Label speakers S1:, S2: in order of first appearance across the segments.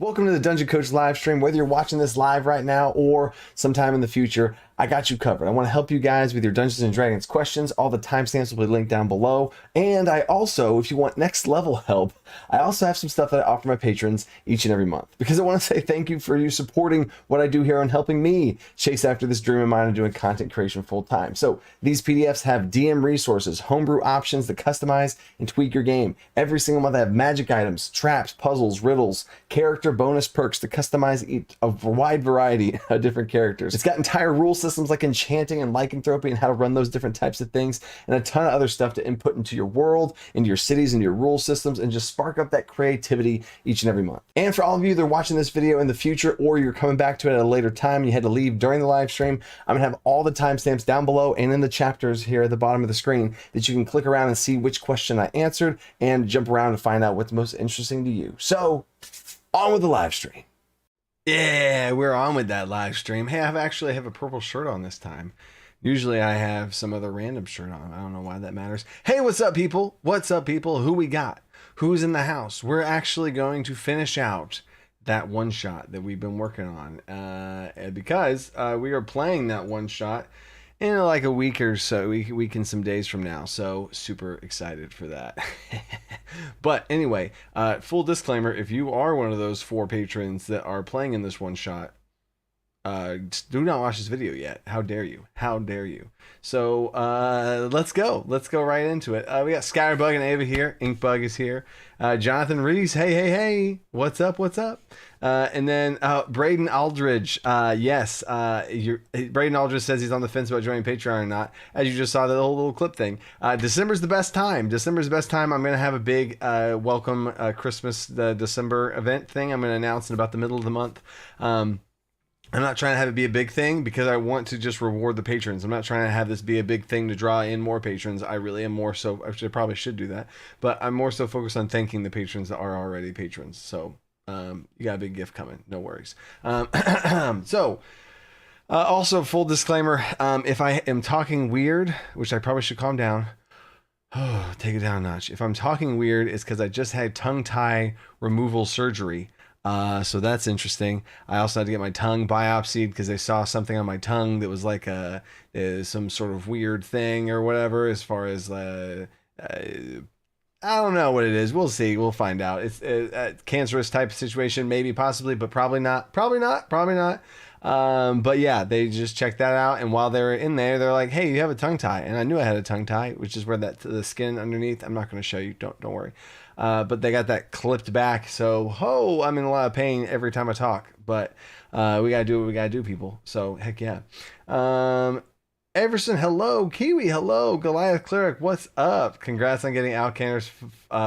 S1: Welcome to the Dungeon Coach live stream. Whether you're watching this live right now or sometime in the future, I got you covered. I want to help you guys with your Dungeons and Dragons questions. All the timestamps will be linked down below. And I also, if you want next level help, I also have some stuff that I offer my patrons each and every month. Because I want to say thank you for you supporting what I do here and helping me chase after this dream of mine of doing content creation full time. So these PDFs have DM resources, homebrew options to customize and tweak your game. Every single month I have magic items, traps, puzzles, riddles, character bonus perks to customize a wide variety of different characters. It's got entire rule systems like enchanting and lycanthropy and how to run those different types of things, and a ton of other stuff to input into your world, into your cities, into your rule systems, and just spark up that creativity each and every month. And for all of you that are watching this video in the future, or you're coming back to it at a later time and you had to leave during the live stream, I'm gonna have all the timestamps down below and in the chapters here at the bottom of the screen that you can click around and see which question I answered and jump around and find out what's most interesting to you. So on with the live stream. Yeah, we're on with that live stream. Hey, I actually have a purple shirt on this time. Usually I have some other random shirt on. I don't know why that matters. Hey, what's up, people? What's up, people? Who we got? Who's in the house? We're actually going to finish out that one shot that we've been working on because we are playing that one shot in like a week or so, week and some days from now. So super excited for that. But anyway, full disclaimer, if you are one of those 4 patrons that are playing in this one shot, do not watch this video yet. How dare you? How dare you? So let's go right into it. We got Scatterbug and Ava here. Inkbug is here. Jonathan Reese, hey, what's up? And then Braden Aldridge, yes, Braden Aldridge says he's on the fence about joining Patreon or not, as you just saw the little clip thing. December's the best time. I'm gonna have a big welcome Christmas December event thing. I'm gonna announce in about the middle of the month. I'm not trying to have it be a big thing because I want to just reward the patrons. I'm not trying to have this be a big thing to draw in more patrons. I really am more so, I probably should do that, but I'm more so focused on thanking the patrons that are already patrons. So you got a big gift coming, no worries. Also full disclaimer, if I am talking weird, which I probably should calm down, take it down a notch. If I'm talking weird, it's because I just had tongue tie removal surgery. So that's interesting. I also had to get my tongue biopsied because they saw something on my tongue that was like some sort of weird thing or whatever, as far as I don't know what it is. We'll see. We'll find out. It's a cancerous type of situation, maybe, possibly, but probably not. But yeah, they just checked that out, and while they were in there, they're like, "Hey, you have a tongue tie," and I knew I had a tongue tie, which is where the skin underneath. I'm not going to show you. Don't worry. But they got that clipped back, so I'm in a lot of pain every time I talk. But we gotta do what we gotta do, people. So heck yeah. Everson, hello. Kiwi, hello. Goliath Cleric, what's up? Congrats on getting Alcaners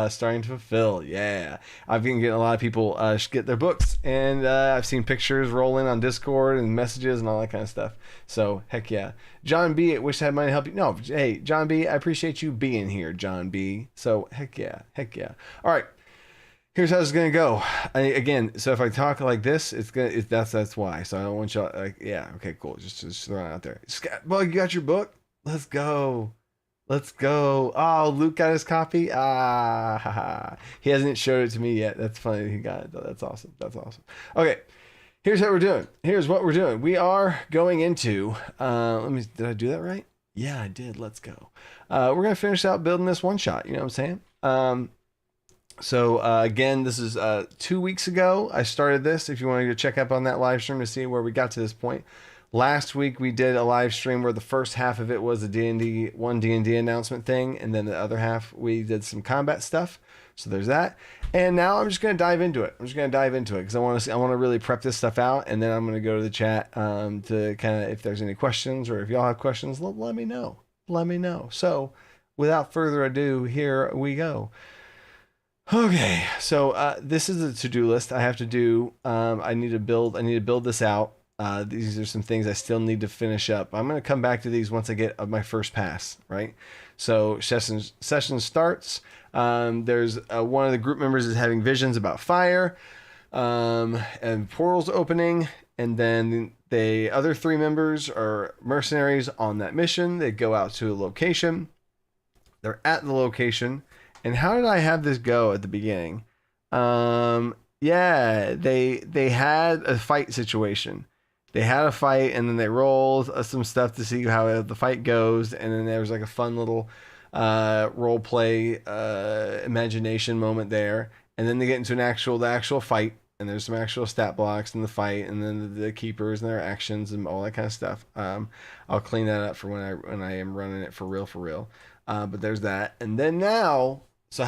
S1: starting to fulfill. Yeah, I've been getting a lot of people get their books, and I've seen pictures roll in on Discord and messages and all that kind of stuff. So heck yeah. John B, I wish I had money to help you. No, hey John B, I appreciate you being here, John B. So heck yeah. All right. Here's how it's gonna go. Again, so if I talk like this, that's why. So I don't want y'all like, yeah, okay, cool. Just throw it out there. Scatbug, you got your book? Let's go. Oh, Luke got his copy. He hasn't showed it to me yet. That's funny. He got it though. That's awesome. Okay, here's what we're doing. We are going into. Did I do that right? Yeah, I did. Let's go. We're gonna finish out building this one shot. You know what I'm saying? So again, this is 2 weeks ago I started this. If you want to go check up on that live stream to see where we got to this point. Last week we did a live stream where the first half of it was a D&D announcement thing, and then the other half we did some combat stuff. So there's that. And now I'm just going to dive into it. Because I want to really prep this stuff out, and then I'm going to go to the chat to kind of, if there's any questions or if y'all have questions, let me know. So without further ado, here we go. Okay, so this is a to-do list I have to do. I need to build this out. These are some things I still need to finish up. I'm going to come back to these once I get my first pass, right? So session starts. There's one of the group members is having visions about fire, and portals opening, and then the other 3 members are mercenaries on that mission. They go out to a location. They're at the location. And how did I have this go at the beginning? Yeah, Yeah, they had a fight situation. They had a fight, and then they rolled some stuff to see how the fight goes, and then there was like a fun little role play imagination moment there, and then they get into the actual fight, and there's some actual stat blocks in the fight, and then the keepers and their actions and all that kind of stuff. I'll clean that up for when I am running it for real. But there's that, and then now, so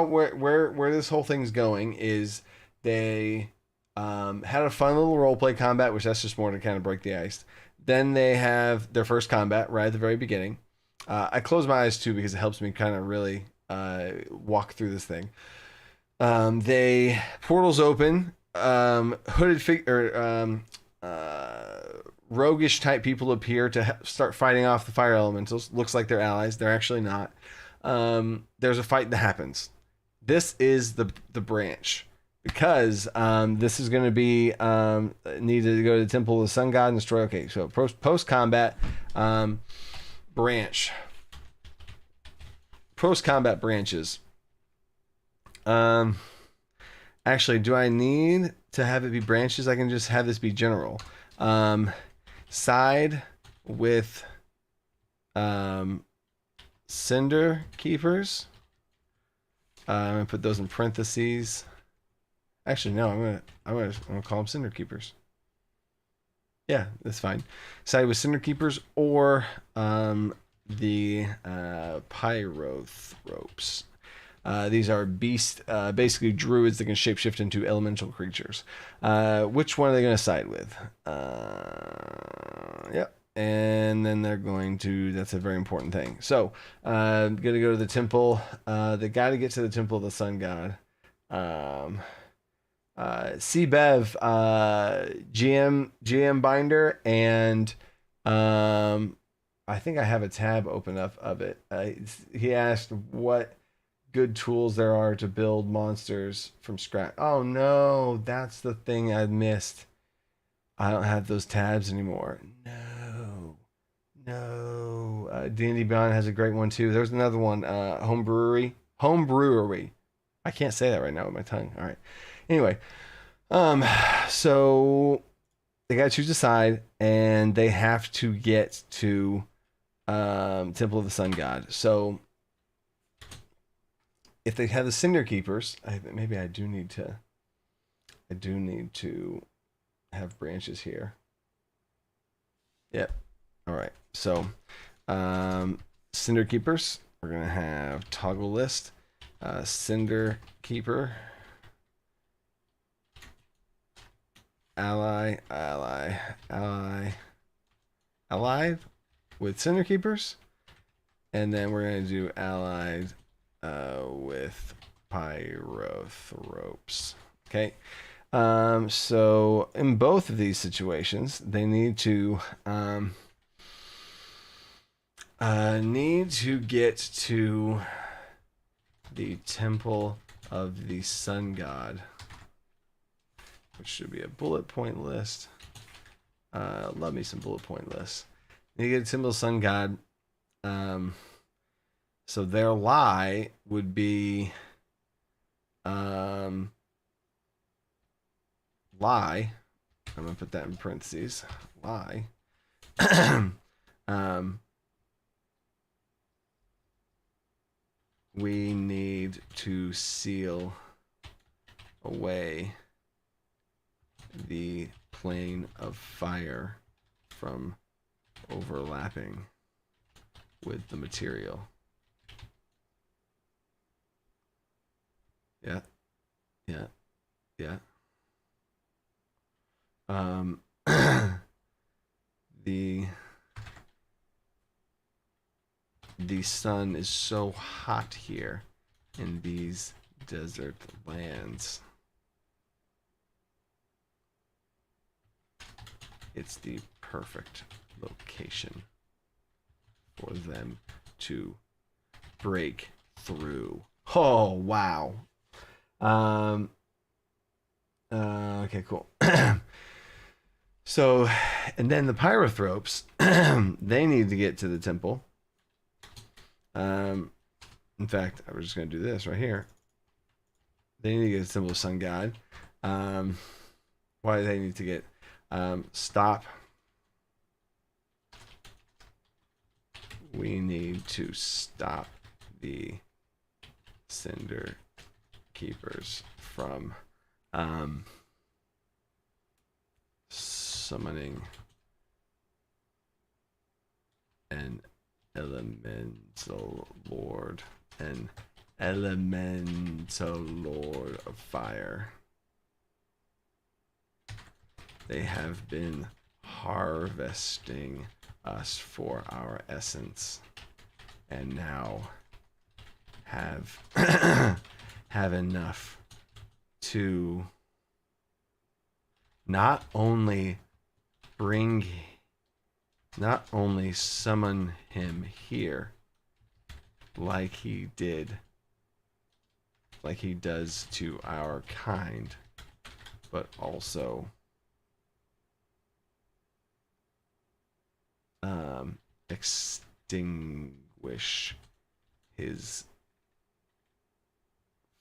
S1: where this whole thing's going is they had a fun little roleplay combat, which that's just more to kind of break the ice. Then they have their first combat right at the very beginning. I close my eyes too because it helps me kind of really walk through this thing. They portals open, roguish type people appear to start fighting off the fire elementals. Looks like they're allies. They're actually not. There's a fight that happens. This is the branch. Because this is going to be needed to go to the Temple of the Sun God and destroy. Okay, so post combat branch. Post combat branches. Actually, do I need to have it be branches? I can just have this be general. Side with cinder keepers. I'm gonna put those in parentheses. Actually, no, I'm gonna call them cinder keepers. Yeah, that's fine. Side with cinder keepers or the pyrothropes. These are basically druids that can shapeshift into elemental creatures. Which one are they going to side with? Yep. And then they're going to, that's a very important thing. So, going to go to the temple. They got to get to the Temple of the Sun God. CBev, GM binder, and I think I have a tab open up of it. He asked what good tools there are to build monsters from scratch. Oh no, that's the thing I missed. I don't have those tabs anymore. No. D&D Beyond has a great one too. There's another one, Homebrewery. I can't say that right now with my tongue. All right. Anyway, so they got to choose a side, and they have to get to Temple of the Sun God. So if they have the Cinder Keepers, maybe I do need to have branches here. Yep. All right. So Cinder Keepers, we're gonna have toggle list, Cinder Keeper, allied with Cinder Keepers, and then we're gonna do allied with pyrothropes. Okay. So in both of these situations, they need to get to the Temple of the Sun God, which should be a bullet point list. Love me some bullet point lists. Need to get to Temple of the Sun God. So their lie would be lie. I'm gonna put that in parentheses. Lie. We need to seal away the plane of fire from overlapping with the material. Yeah. The sun is so hot here in these desert lands. It's the perfect location for them to break through. Oh, wow. Okay, cool. So, and then the pyrothropes, they need to get to the temple. In fact, I was just going to do this right here. They need to get to the Temple of Sun God. Why do they need to get stop? We need to stop the Cinder Keepers from summoning an elemental lord, of fire. They have been harvesting us for our essence, and now have have enough to not only summon him here like he does to our kind, but also extinguish his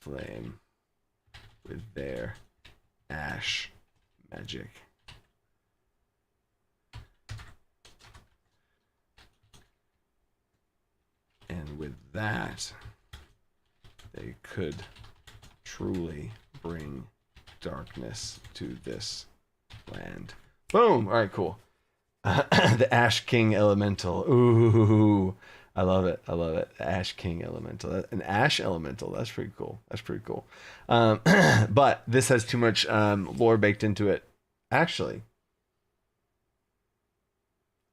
S1: flame with their ash magic. And with that, they could truly bring darkness to this land. Boom! All right, cool. The Ash King Elemental. Ooh, I love it. I love it. The Ash King Elemental. An Ash Elemental. That's pretty cool. That's pretty cool. But this has too much lore baked into it. Actually,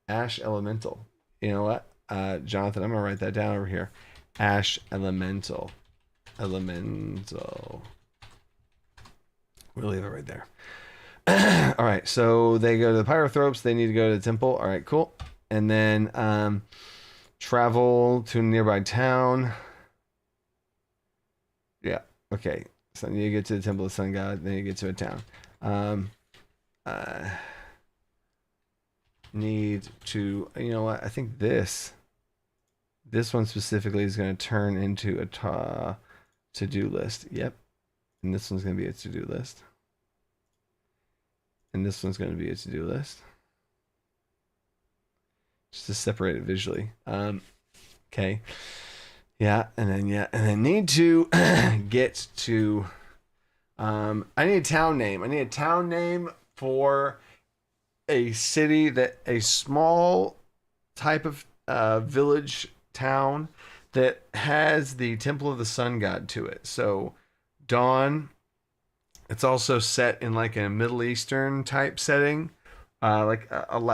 S1: Ash Elemental. You know what? Jonathan, I'm going to write that down over here. Ash Elemental. Elemental. We'll leave it right there. All right, so they go to the Pyrothropes. They need to go to the temple. All right, cool. And then travel to a nearby town. Yeah, okay. So you get to the Temple of the Sun God. Then you get to a town. Need to, you know what? I think this one specifically is going to turn into a to-do list. Yep. And this one's going to be a to-do list. And this one's going to be a to-do list. Just to separate it visually. Okay. Yeah, and then need to get to I need a town name. I need a town name for a city that a small type of village town that has the Temple of the Sun God to it. So Dawn, it's also set in like a Middle Eastern type setting, like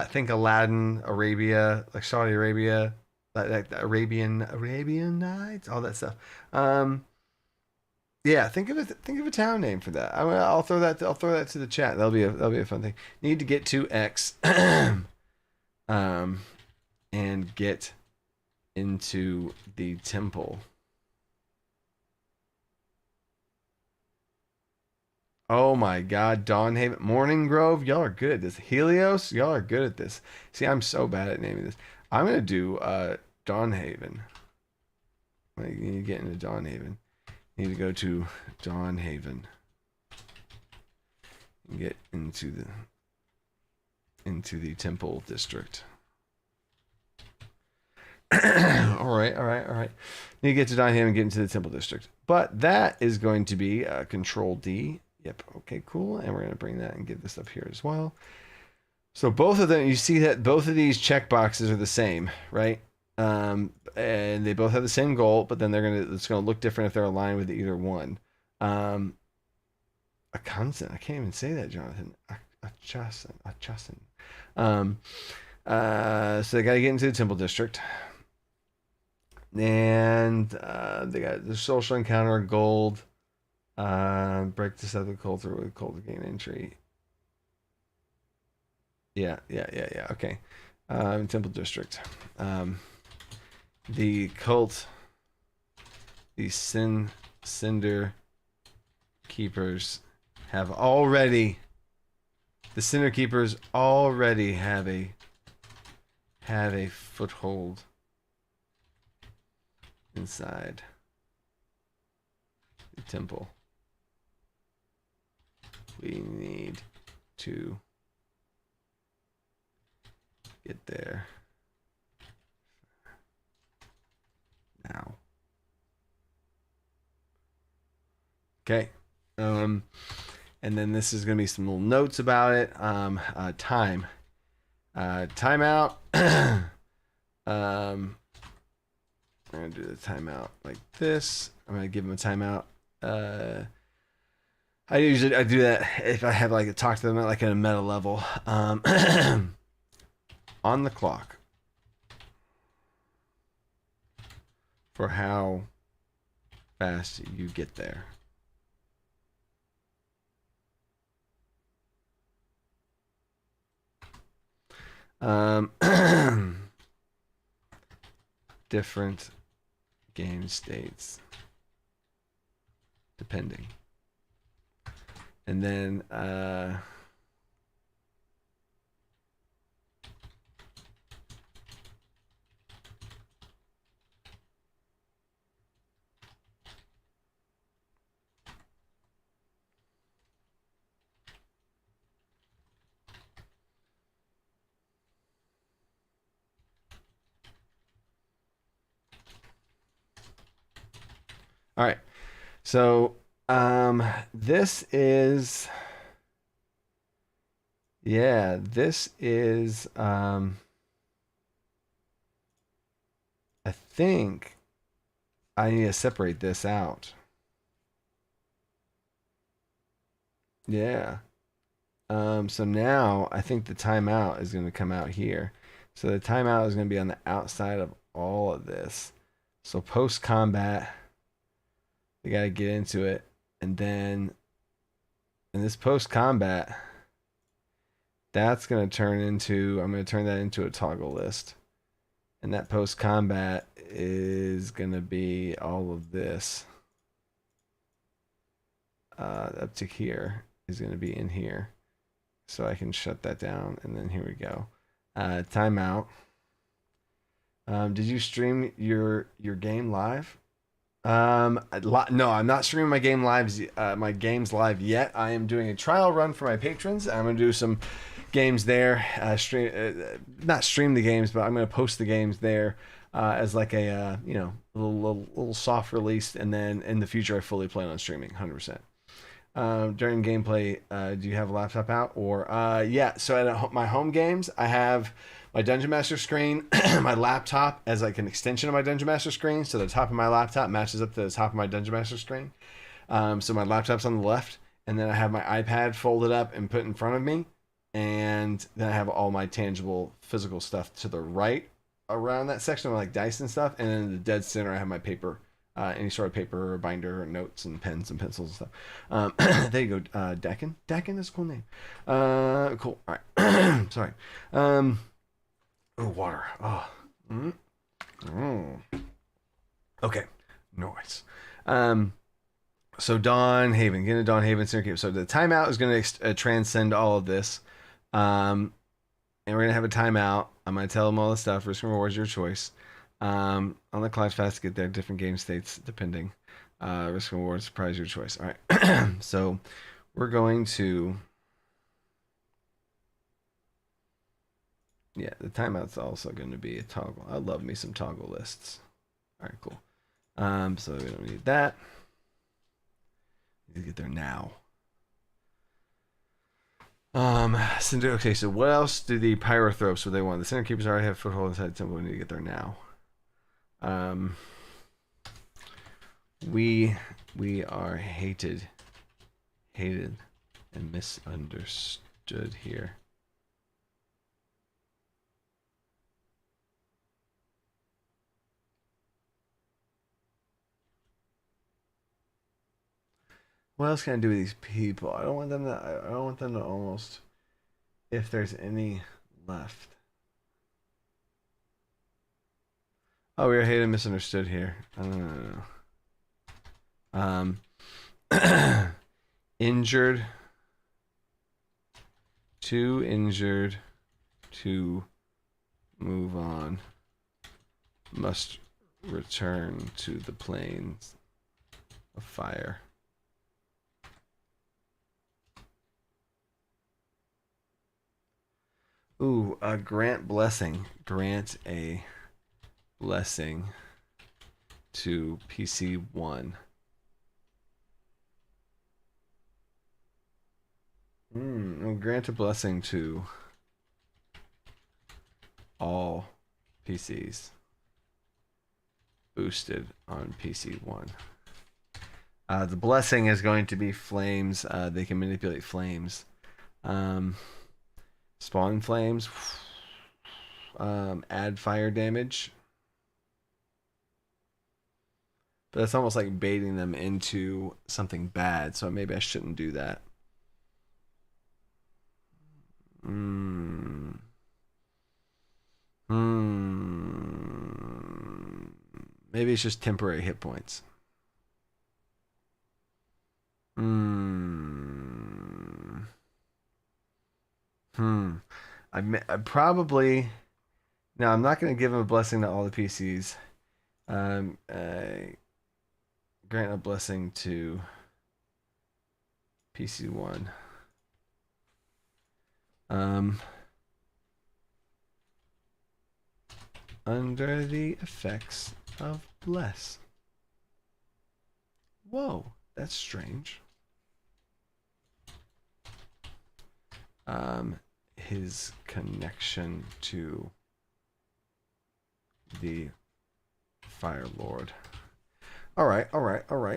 S1: think Aladdin, Arabia, like Saudi Arabia, like the Arabian Nights, all that stuff. Yeah, think of a town name for that. I'll throw that to the chat. That'll be a fun thing. Need to get to X, and get into the temple. Oh my God, Dawnhaven, Morning Grove, y'all are good at this. Helios, y'all are good at this. See, I'm so bad at naming this. I'm gonna do Dawnhaven. Like, you need to get into Dawnhaven. You need to go to Dawnhaven. And get into the temple district. all right. Need to get to Dawnhaven and get into the temple district. But that is going to be Control D. Yep. Okay, cool. And we're going to bring that and get this up here as well. So both of them, you see that both of these checkboxes are the same, right? And they both have the same goal, but then it's going to look different if they're aligned with either one. A constant. I can't even say that, Jonathan. A chasen. So they got to get into the temple district. And they got the social encounter, gold. Break this up the culture with cult to gain entry. Yeah. Okay. Temple district. The cult, the Cinder Keepers have already. The Cinder Keepers already have a foothold inside the temple. we need to get there now. Okay. And then this is going to be some little notes about it. Time. Timeout. I'm going to do the timeout like this. I'm going to give them a timeout. I do that if I have like to talk to them at like at a meta level. On the clock for how fast you get there. Different game states depending. And then all right. So this is I think I need to separate this out. Yeah. So now I think the timeout is going to come out here. So the timeout is going to be on the outside of all of this. So post combat, you got to get into it. And then in this post combat, that's going to turn into, I'm going to turn that into a toggle list. And that post combat is going to be all of this. Up to here is going to be in here. So I can shut that down. And then here we go. Timeout. Did you stream your game live? No, I'm not streaming my games live yet. I am doing a trial run for my patrons. I'm gonna do some games there. Not stream the games, but I'm gonna post the games there as like a little soft release, and then in the future I fully plan on streaming 100%. During gameplay, do you have a laptop out? Or yeah, so at my home games, I have my Dungeon Master screen, my laptop as like an extension of my Dungeon Master screen. So the top of my laptop matches up to the top of my Dungeon Master screen. So my laptop's on the left, and then I have my iPad folded up and put in front of me, and then I have all my tangible physical stuff to the right around that section, like dice and stuff, and then in the dead center I have my paper. Any sort of paper or binder or notes and pens and pencils and stuff. There you go. Dakin. Dakin is a cool name. Cool. All right. Sorry. Oh, water. Oh. Okay. Nice. So Dawn Haven. Get into Dawn Haven Center. So the timeout is going to transcend all of this. And we're going to have a timeout. I'm going to tell them all the stuff. Risk and rewards your choice. On the clock fast to get there, different game states depending. Risk and reward, surprise your choice. All right. So we're going to, yeah, the timeout's also going to be a toggle. I love me some toggle lists. All right, cool. So we don't need that. Need to get there now. Okay, so what else do the pyrothropes would they want? The center keepers already have foothold inside the temple. We need to get there now. We are hated and misunderstood here. What else can I do with these people? I don't want them to almost, if there's any left. Oh, we are hated and misunderstood here. Injured. Too injured to move on. Must return to the plains of fire. Ooh, grant blessing. Grant a blessing to PC1. Grant a blessing to all PCs boosted on PC1. The blessing is going to be flames. They can manipulate flames. Spawn flames. Add fire damage. But that's almost like baiting them into something bad, so maybe I shouldn't do that. Maybe it's just temporary hit points. I probably... No, I'm not going to give him a blessing to all the PCs. Grant a blessing to PC1. Under the effects of bless. Whoa, that's strange. His connection to the Fire Lord. All right.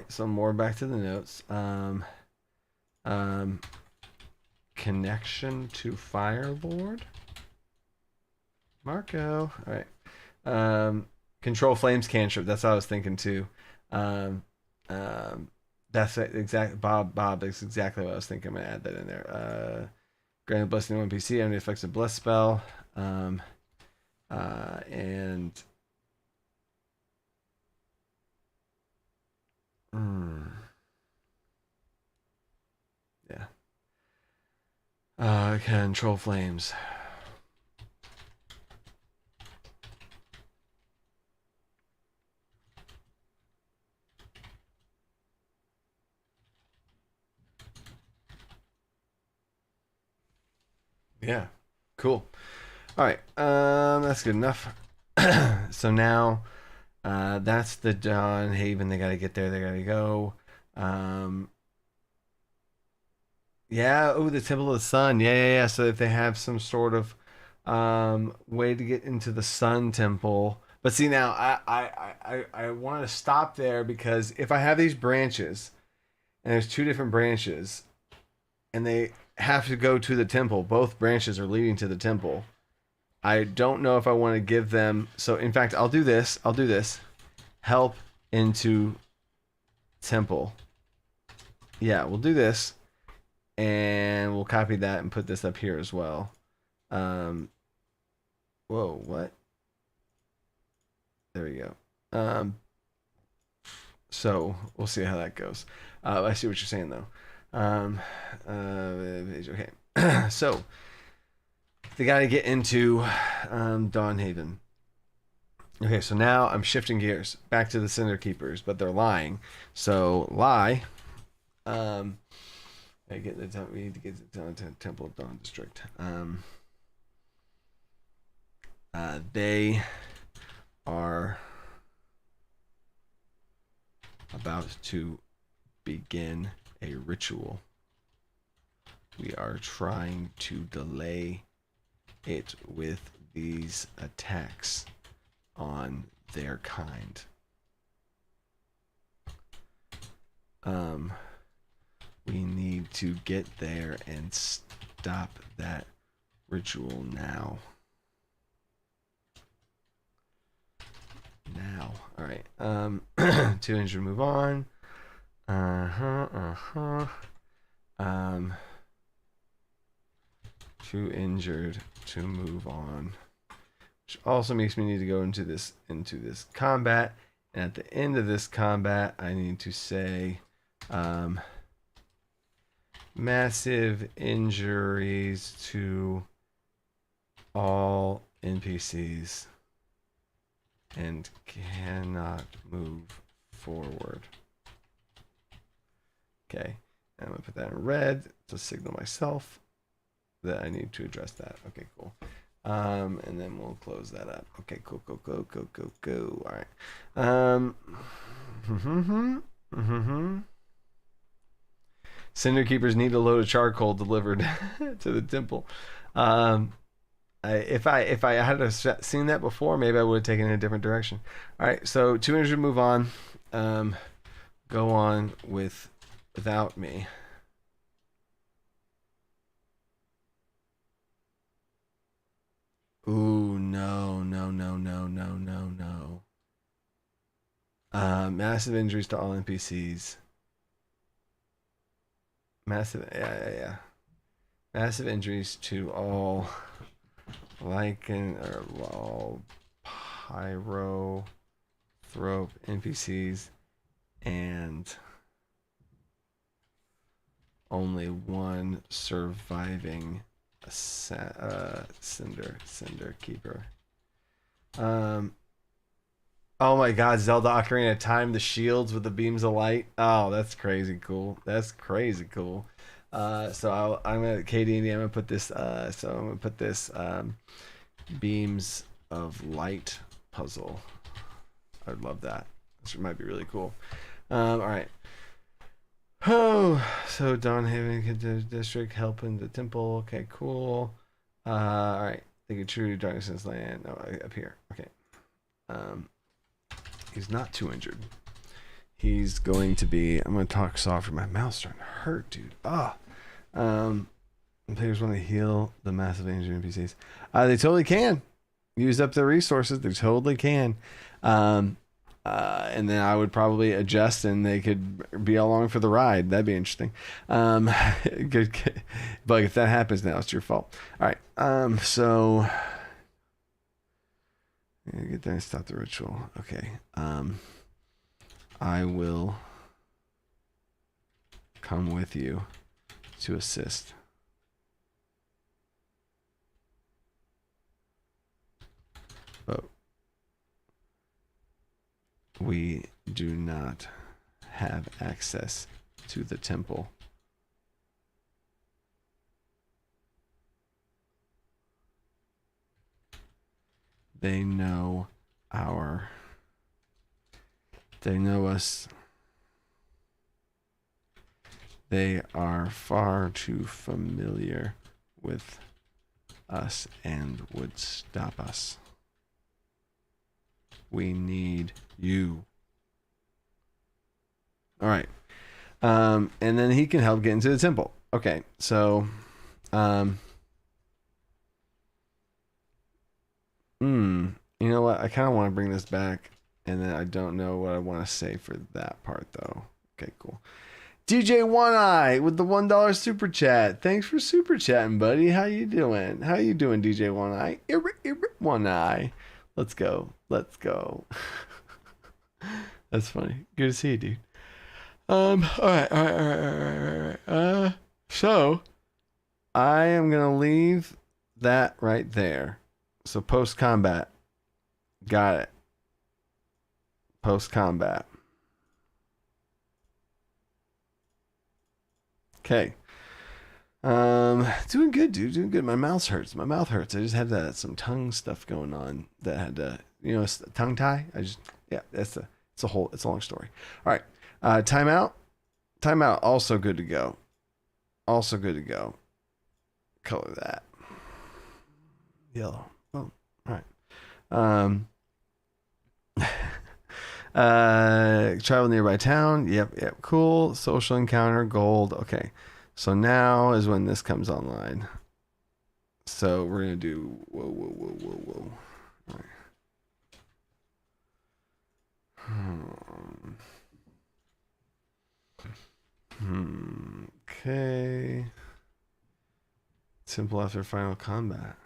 S1: So more back to the notes. Connection to Fire Lord. Marco. All right. Control flames cantrip. That's what I was thinking too. That's exactly Bob. That's exactly what I was thinking. I'm gonna add that in there. Granted blessing to one PC under the effects of bless spell. And yeah. Control flames. Yeah, cool. All right, that's good enough. So now, that's the Dawn Haven. They gotta get there. They gotta go. Yeah. Oh, the Temple of the Sun. Yeah. So if they have some sort of way to get into the Sun Temple. But see now, I want to stop there because if I have these branches, and there's two different branches, and they have to go to the temple. Both branches are leading to the temple. I don't know if I want to give them. So in fact, I'll do this. Help into temple. Yeah, we'll do this, and we'll copy that and put this up here as well. Whoa, what? There we go. So we'll see how that goes. I see what you're saying though. Okay. So they got to get into Dawn Haven. Okay, so now I'm shifting gears back to the Cinder Keepers, but they're lying. So lie. We need to get the Temple of Dawn District. They are about to begin a ritual. We are trying to delay it with these attacks on their kind. We need to get there and stop that ritual now. All right. 2 injured, move on. 2 injured to move on, which also makes me need to go into this combat. And at the end of this combat, I need to say, massive injuries to all NPCs and cannot move forward. Okay, I'm gonna put that in red to signal myself that I need to address that. Okay, cool. And then we'll close that up. Okay, cool. All right. Cinder keepers need a load of charcoal delivered to the temple. If I had seen that before, maybe I would have taken it in a different direction. All right, so 200 move on. Go on without me. Ooh, no. Massive injuries to all NPCs. Yeah. Massive injuries to all all pyrothrope NPCs, and only one surviving cinder keeper. Oh my God, Zelda Ocarina of Time, the shields with the beams of light. Oh, that's crazy cool. So I'm gonna KD&D. I'm gonna put this. Beams of light puzzle. I'd love that. This might be really cool. All right. Oh, so Dawnhaven district helping the temple. Okay, cool. All right. Think of true darkness land. No, up here. Okay. He's not too injured. He's going to be. I'm going to talk softer. My mouth's starting to hurt, dude. Players want to heal the massive injured NPCs. They totally can. Use up their resources. They totally can. And then I would probably adjust, and they could be along for the ride. That'd be interesting. Good. But if that happens now, it's your fault. All right. So get there and stop the ritual. Okay. I will come with you to assist. But we do not have access to the temple. They know us. They are far too familiar with us and would stop us. We need you. All right. And then he can help get into the temple. Okay. So, you know what? I kind of want to bring this back, and then I don't know what I want to say for that part, though. Okay, cool. DJ One Eye with the $1 super chat. Thanks for super chatting, buddy. How you doing? DJ One Eye? One Eye. Let's go. That's funny. Good to see you, dude. All right. So I am gonna leave that right there. So post combat. Got it. Post combat. Okay. Doing good, dude. Doing good. My mouth hurts. I just had some tongue stuff going on that had to, tongue tie. It's a long story. All right. Timeout. Also good to go. Color that. Yellow. Oh, all right. Travel nearby town. Yep. Cool. Social encounter. Gold. Okay. So now is when this comes online. So we're gonna do whoa. All right. Okay. Simple after final combat.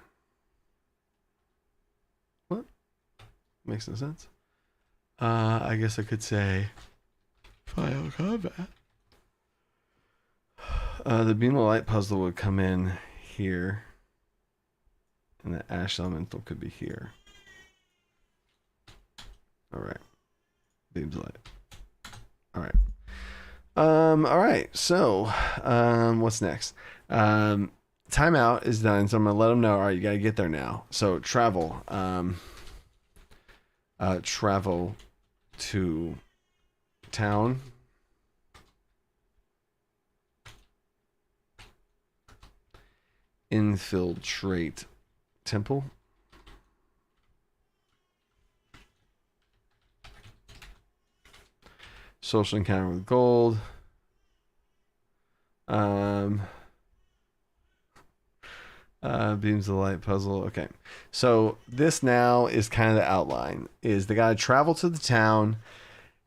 S1: What? Makes no sense. I guess I could say final combat. The beam of light puzzle would come in here, and the ash elemental could be here. All right. Beams of light. All right. All right. So, what's next? timeout is done, so I'm gonna let them know. All right, you gotta get there now. So travel, travel to town. Infiltrate temple. Social encounter with gold. Beams of light puzzle. Okay. So this now is kind of the outline. Is they gotta travel to the town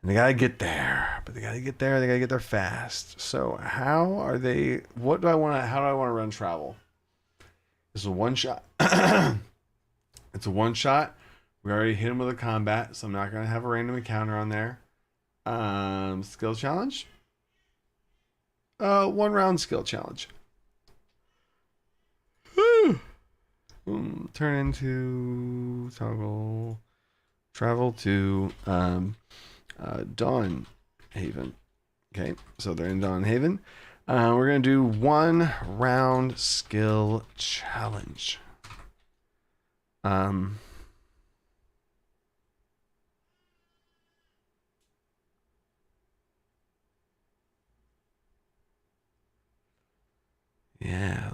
S1: and they gotta get there. But they gotta get there fast. So how are they how do I wanna run travel? This is a one shot. It's a one shot. We already hit him with a combat, so I'm not gonna have a random encounter on there. Skill challenge. 1 round skill challenge. Turn into toggle. Travel to Dawn Haven. Okay, so they're in Dawn Haven. We're gonna do 1 round skill challenge. Yeah,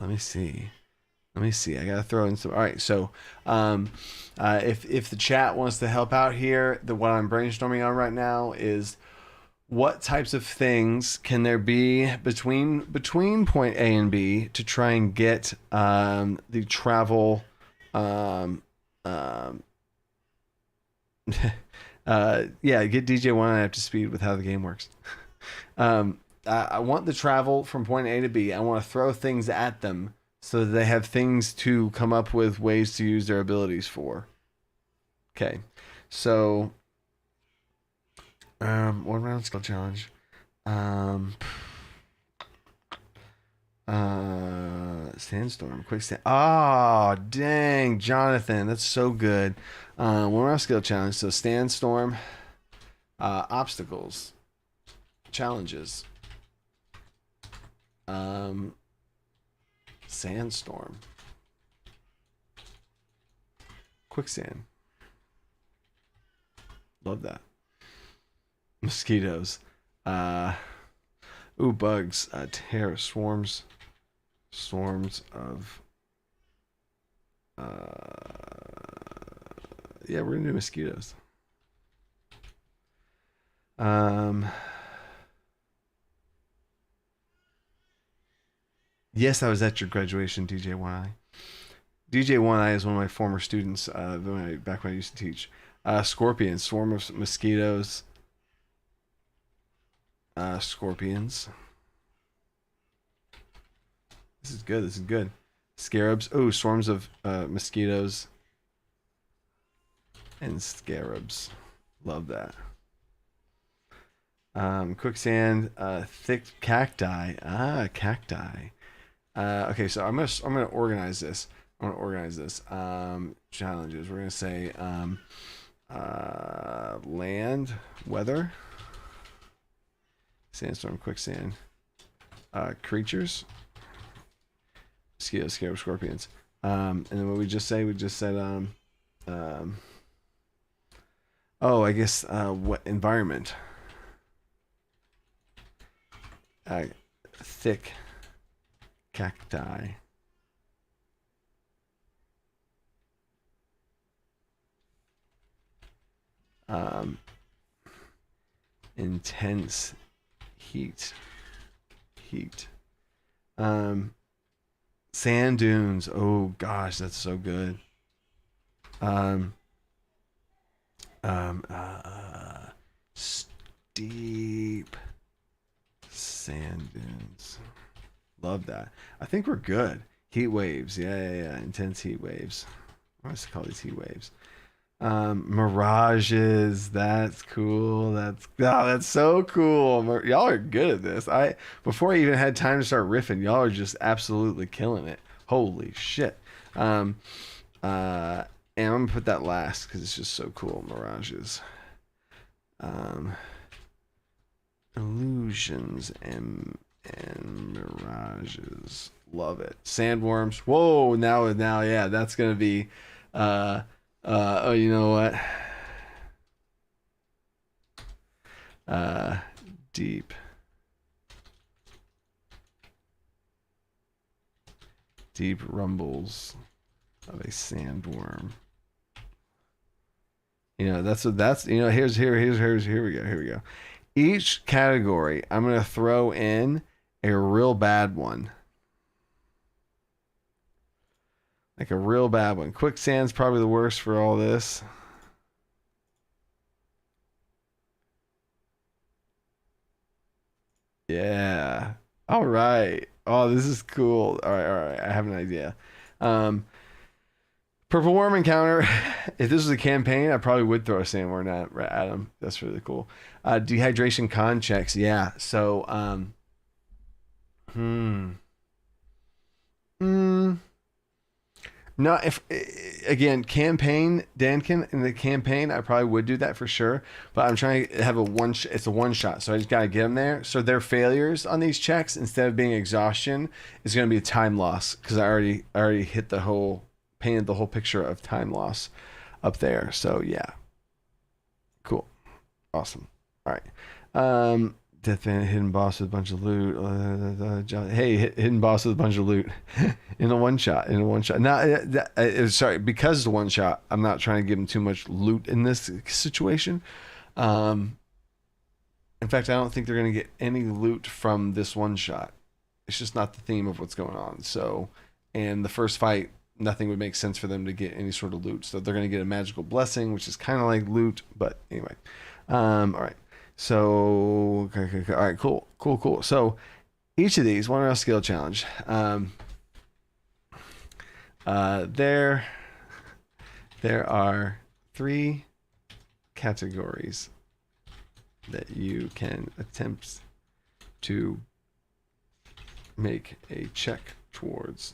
S1: let me see. I gotta throw in some. All right, so if the chat wants to help out here, what I'm brainstorming on right now is what types of things can there be between point A and B to try and get the travel get DJ1 up to speed with how the game works. I want the travel from point A to B. I want to throw things at them so that they have things to come up with ways to use their abilities for. Okay, so 1 round skill challenge. Sandstorm, quick stand. Oh, dang, Jonathan, that's so good. 1 round skill challenge. So Sandstorm, obstacles, challenges. Sandstorm, quicksand. Love that. Mosquitoes. Bugs. Terror. Swarms of we're gonna do mosquitoes. Yes, I was at your graduation, DJ1I. DJ1I is one of my former students back when I used to teach. Scorpions, swarm of mosquitoes. Scorpions. This is good. Scarabs. Oh, swarms of mosquitoes and scarabs. Love that. Quicksand. Thick cacti. Cacti. Okay, so I'm gonna organize this. Challenges. We're gonna say land, weather, sandstorm, quicksand, creatures, mosquitoes, scarab, scorpions. And then what we just said, I guess what environment? Thick cacti. Intense heat. Sand dunes. Oh gosh, that's so good. Steep sand dunes. Love that. I think we're good. Heat waves. Yeah. Intense heat waves. I used to call these heat waves. Mirages. That's cool. That's so cool. Y'all are good at this. Before I even had time to start riffing, y'all are just absolutely killing it. Holy shit. And I'm gonna put that last because it's just so cool. Mirages. Illusions and mirages. Love it. Sandworms. Whoa, now, yeah, that's gonna be. Oh, you know what? Deep rumbles of a sandworm. You know, that's you know, here we go. Each category, I'm gonna throw in a real bad one. Like a real bad one. Quicksand's probably the worst for all this. Yeah. All right. Oh, this is cool. All right. I have an idea. Purple Worm Encounter. If this was a campaign, I probably would throw a sandworm at him. That's really cool. Dehydration con checks. Yeah. So, No, if again, campaign, Dankin, in the campaign, I probably would do that for sure. But I'm trying to have it's a one shot, so I just gotta get them there. So their failures on these checks, instead of being exhaustion, is gonna be a time loss because I already hit painted the whole picture of time loss up there. So yeah, cool, awesome. All right, Death Bandit, hidden boss with a bunch of loot. Hey, hidden boss with a bunch of loot in a one shot. Now, sorry, because the one shot, I'm not trying to give him too much loot in this situation. In fact, I don't think they're going to get any loot from this one shot. It's just not the theme of what's going on. So, and the first fight, nothing would make sense for them to get any sort of loot. So they're going to get a magical blessing, which is kind of like loot. But anyway, all right. So, okay. All right, cool. So, each of these, one round skill challenge. There are 3 categories that you can attempt to make a check towards.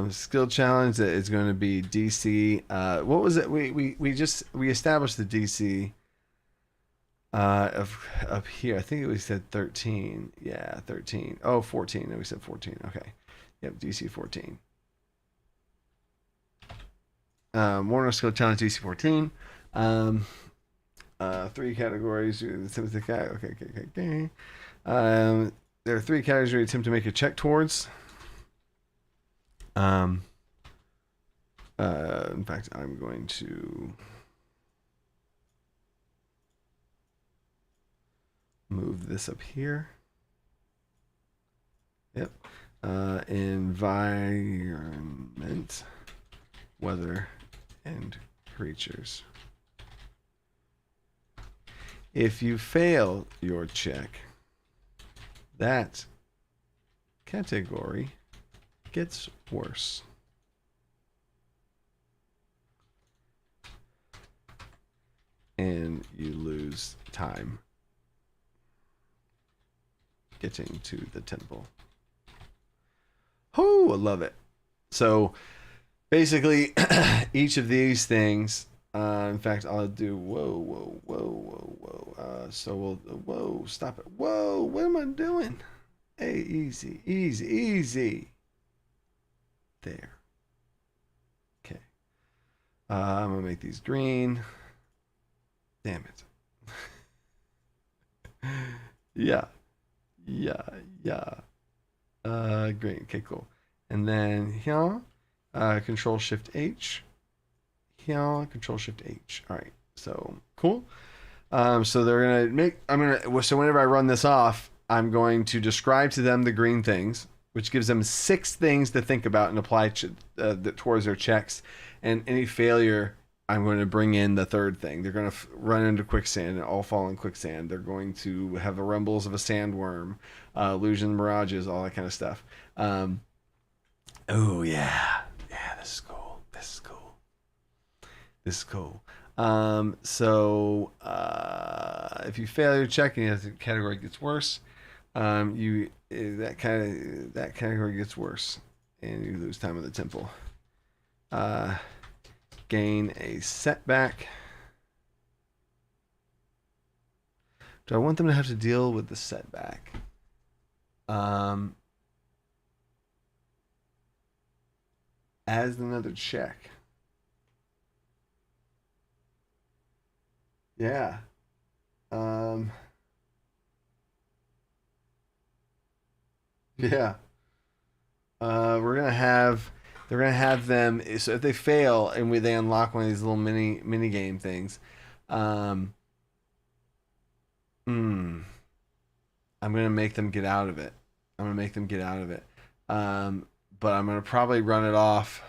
S1: Skill challenge that is going to be DC. What was it? We established the DC of up here. I think we said 13. Yeah, 13. Oh, 14. No, we said 14. Okay. Yep, DC 14. Warner skill challenge DC 14. 3 categories. Okay. There are 3 categories you attempt to make a check towards. In fact, I'm going to move this up here. Yep. Environment, weather, and creatures. If you fail your check, that category gets worse. And you lose time getting to the temple. Oh, I love it. So basically, each of these things, in fact, I'll do, whoa. So whoa, stop it. Whoa, what am I doing? Hey, easy. There. Okay. I'm gonna make these green. Damn it. Yeah. Green. Okay, cool. And then here, Control Shift H. Here, Control Shift H. All right. So cool. So they're gonna so whenever I run this off, I'm going to describe to them the green things, which gives them 6 things to think about and apply towards their checks. And any failure, I'm going to bring in the 3rd thing. They're going to run into quicksand and all fall in quicksand. They're going to have the rumbles of a sandworm, illusion, mirages, all that kind of stuff. Oh yeah, this is cool. So if you fail your check and the category gets worse, that category gets worse, and you lose time in the temple. Gain a setback. Do I want them to have to deal with the setback? Um, as another check. Yeah. Um, yeah. We're gonna have they're gonna have them. So if they fail and they unlock one of these little mini game things, um, hmm, I'm gonna make them get out of it. I'm gonna make them get out of it. Um, but I'm gonna probably run it off.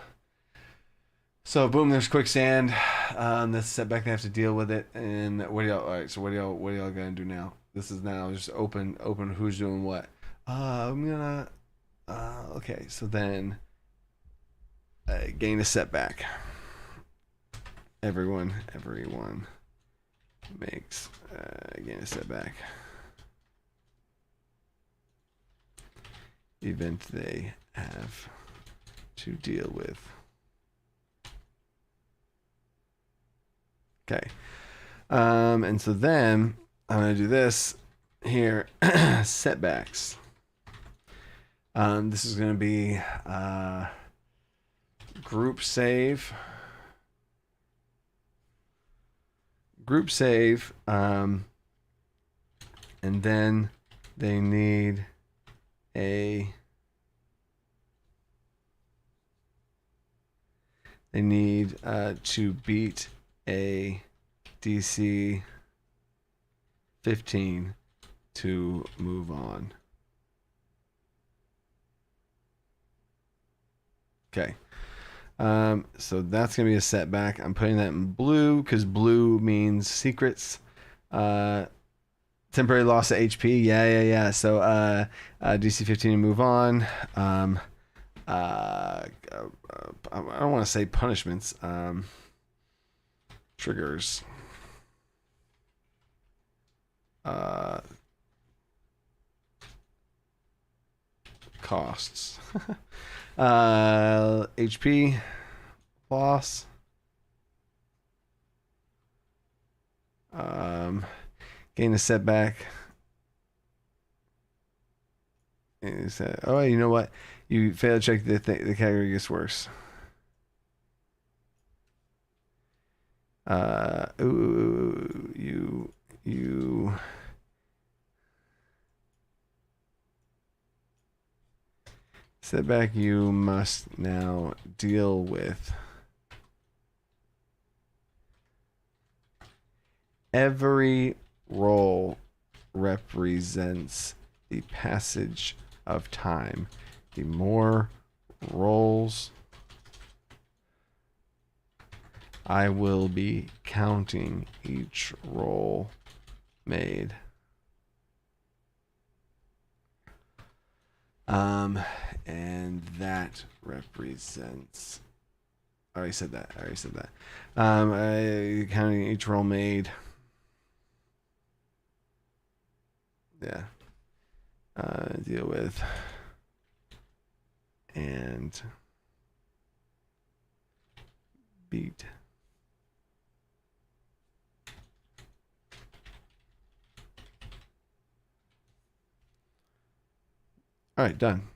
S1: So boom, there's quicksand. That's setback. They have to deal with it. And what do y'all? All right. So what are y'all gonna do now? This is now just open. Who's doing what? I'm gonna. Okay. So then, gain a setback. Everyone makes gain a setback. Event they have to deal with. Okay. And so then I'm going to do this here. Setbacks. This is going to be group save. And then they need to beat a DC 15 to move on. Okay. So that's going to be a setback. I'm putting that in blue because blue means secrets. Temporary loss of HP. Yeah. So DC 15 to move on. I don't want to say punishments. Triggers. Costs. HP loss. Gain a setback. Oh, you know what? You fail to check the category gets worse. You setback you must now deal with. Every roll represents the passage of time. The more rolls I will be counting each roll made. And that represents. I already said that. Counting each roll made. Yeah. Deal with. And beat. All right, done.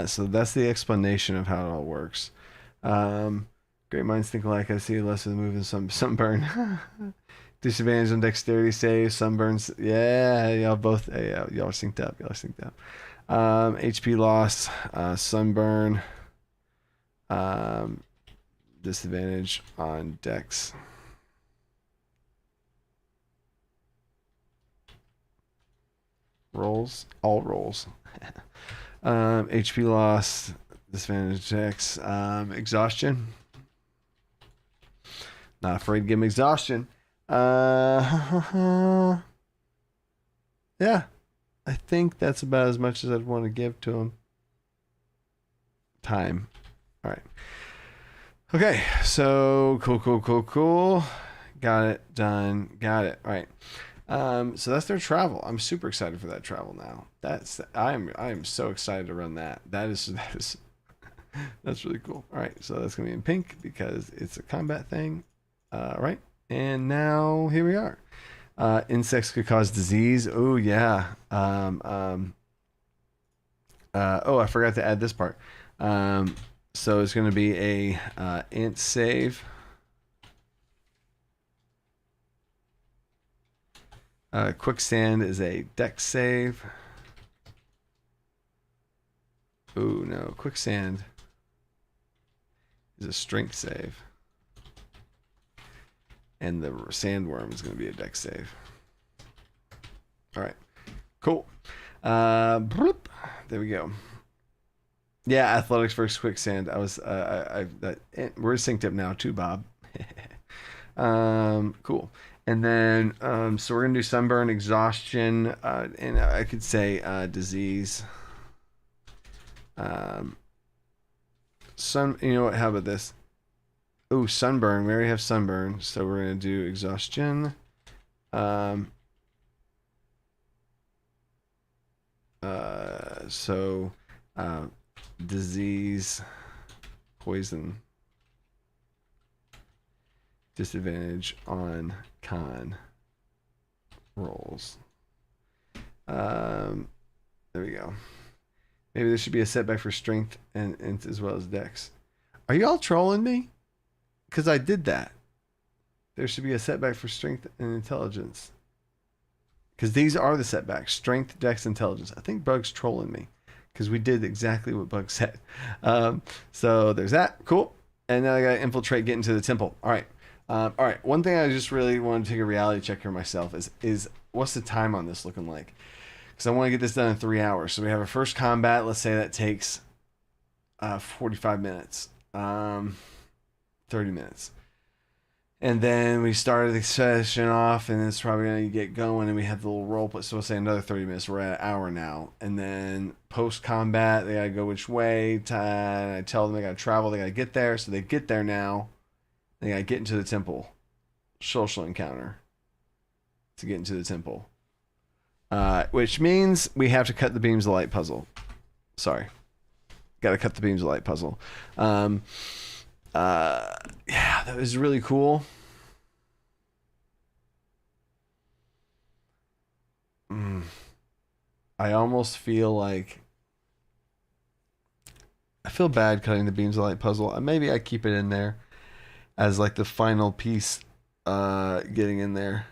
S1: So that's the explanation of how it all works. Great minds think alike. I see less of the move than sunburn. Disadvantage on dexterity save, sunburns. Yeah, y'all both. Y'all are synced up. HP loss, sunburn. Disadvantage on dex. Rolls, all rolls. HP loss, disadvantage dex. Exhaustion. Not afraid to give him exhaustion. Yeah, I think that's about as much as I'd want to give to him. Time. All right. Okay, so cool. Got it, done. Got it. All right. So that's their travel. I'm super excited for that travel now. I am so excited to run that. That is that's really cool. All right, so that's gonna be in pink because it's a combat thing. Right, and now here we are. Insects could cause disease. Oh yeah. Oh, I forgot to add this part. So it's going to be a int save. Quicksand is a dex save. Oh no, quicksand is a strength save. And the sandworm is going to be a dex save. All right, cool. There we go. Yeah, athletics versus quicksand. I was we're synced up now too, Bob. Cool. And then so we're gonna do sunburn, exhaustion, and I could say disease. You know what? How about this? Oh, sunburn. We already have sunburn, so we're gonna do exhaustion. Disease, poison, disadvantage on con rolls. There we go. Maybe there should be a setback for strength and as well as dex. Are you all trolling me? Because I did that. There should be a setback for strength and intelligence. Because these are the setbacks: strength, dex, intelligence. I think Bug's trolling me because we did exactly what Bug said. So there's that. Cool. And now I got to infiltrate, get into the temple. All right. All right. One thing I just really want to take a reality check here myself is what's the time on this looking like? Because I want to get this done in 3 hours. So we have our first combat. Let's say that takes 45 minutes, 30 minutes. And then we started the session off, and it's probably going to get going, and we have the little role play. So we'll say another 30 minutes. We're at an hour now. And then post-combat, they got to go which way. I tell them they got to travel. They got to get there. So they get there now. They got to get into the temple. Social encounter to get into the temple. Which means we have to cut the beams of light puzzle. Sorry. Got to cut the beams of light puzzle. Yeah, that was really cool. I almost feel like I feel bad cutting the beams of light puzzle. Maybe I keep it in there as like the final piece getting in there.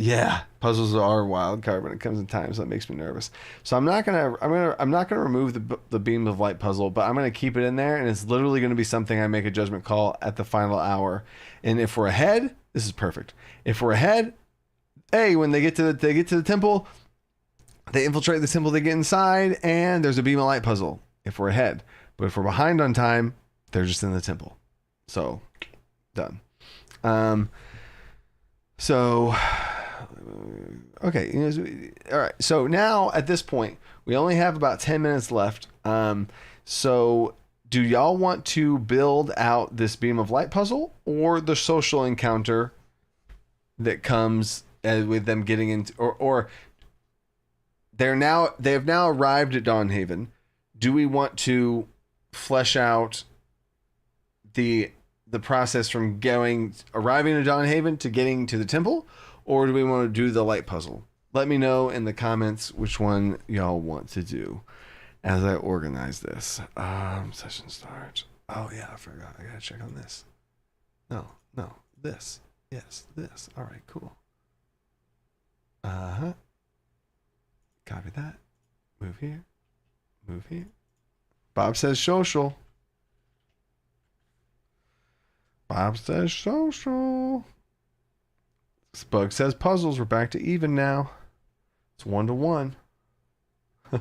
S1: Yeah, puzzles are a wild card when it comes in time, so that makes me nervous. So I'm not gonna remove the beam of light puzzle, but I'm gonna keep it in there, and it's literally gonna be something I make a judgment call at the final hour. And if we're ahead, this is perfect. If we're ahead, hey, when they get to the temple, they infiltrate the temple, they get inside, and there's a beam of light puzzle. If we're ahead, but if we're behind on time, they're just in the temple. So done. So. Okay, all right. So now at this point, we only have about 10 minutes left. So do y'all want to build out this beam of light puzzle or the social encounter that comes with them getting into, or they have now arrived at Dawnhaven. Do we want to flesh out the process from arriving to Dawnhaven to getting to the temple? Or do we want to do the light puzzle? Let me know in the comments which one y'all want to do as I organize this. Session start. Oh yeah, I forgot. I gotta check on this. No, this. Yes, this. All right, cool. Copy that. Move here. Move here. Bob says social. Bob says social. Bug says puzzles. We're back to even now. It's 1-1. I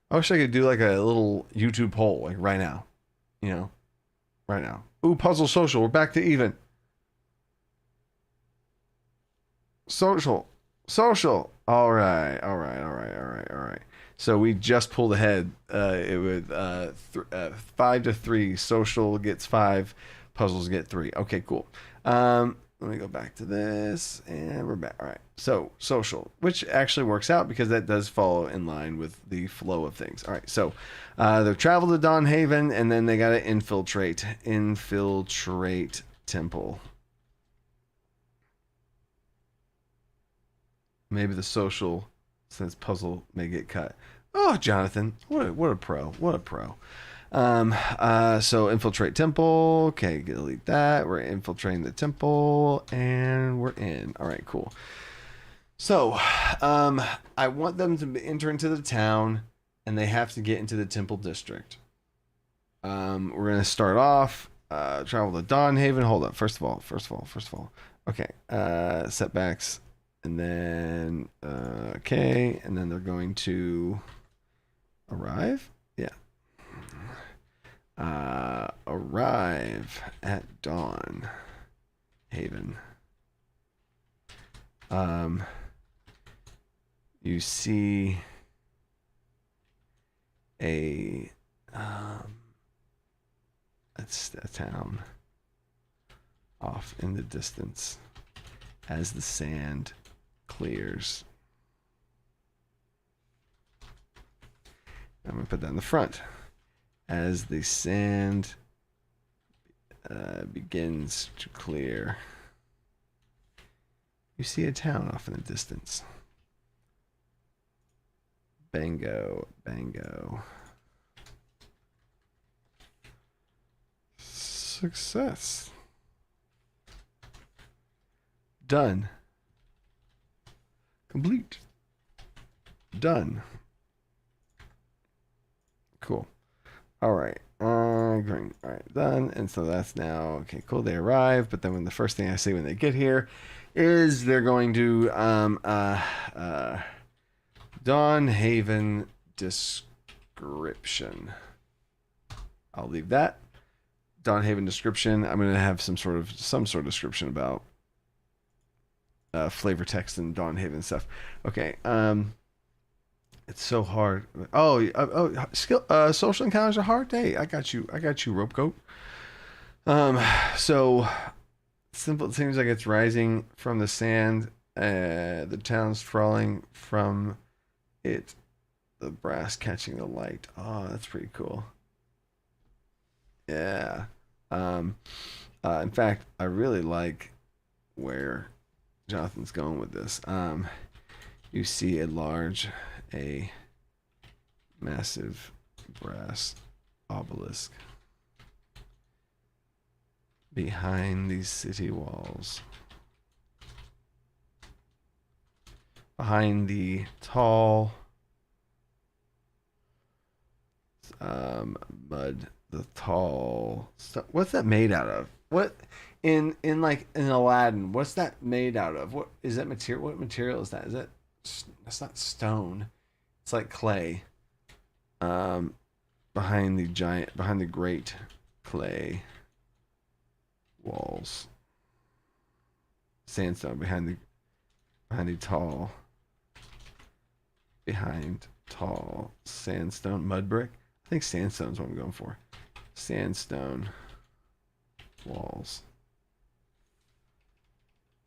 S1: wish I could do like a little YouTube poll, like right now. You know, right now. Ooh, puzzle social. We're back to even. Social. All right. So we just pulled ahead. It would 5-3. Social gets 5. Puzzles get 3. Okay, cool. Let me go back to this, and we're back. All right, so social, which actually works out because that does follow in line with the flow of things. All right, so they've traveled to Dawnhaven, and then they got to infiltrate temple. Maybe the social, since puzzle may get cut. Oh, Jonathan, what a pro. What a pro. So infiltrate temple. Okay, delete that. We're infiltrating the temple and we're in. All right, cool. So, I want them to enter into the town and they have to get into the temple district. We're going to start off, travel to Dawnhaven. Hold up. First of all. Okay. Setbacks. And then, okay. And then they're going to arrive. Yeah. Arrive at Dawnhaven. You see it's a town off in the distance as the sand clears. I'm gonna put that in the front. As the sand begins to clear, you see a town off in the distance. Bango, bango. Success. Done. Complete. Done. Cool. All right. Green. All right. Done. And so that's now, okay, cool. They arrive. But then when the first thing I say when they get here is they're going to, Dawnhaven description. I'll leave that. Dawnhaven description. I'm going to have some sort of description about flavor text and Dawnhaven stuff. Okay. It's so hard. Social encounters are hard. Hey, I got you, rope goat. So simple. It seems like it's rising from the sand. The town's falling from it. The brass catching the light. Oh, that's pretty cool. Yeah. In fact, I really like where Jonathan's going with this. You see a massive brass obelisk behind these city walls. Behind the tall mud, the tall stuff. What's that made out of? What in Aladdin? What's that made out of? What is that material? What material is that? Is that? That's not stone. It's like clay. Behind the great clay walls. Sandstone behind tall sandstone mud brick. I think sandstone's what I'm going for. Sandstone walls.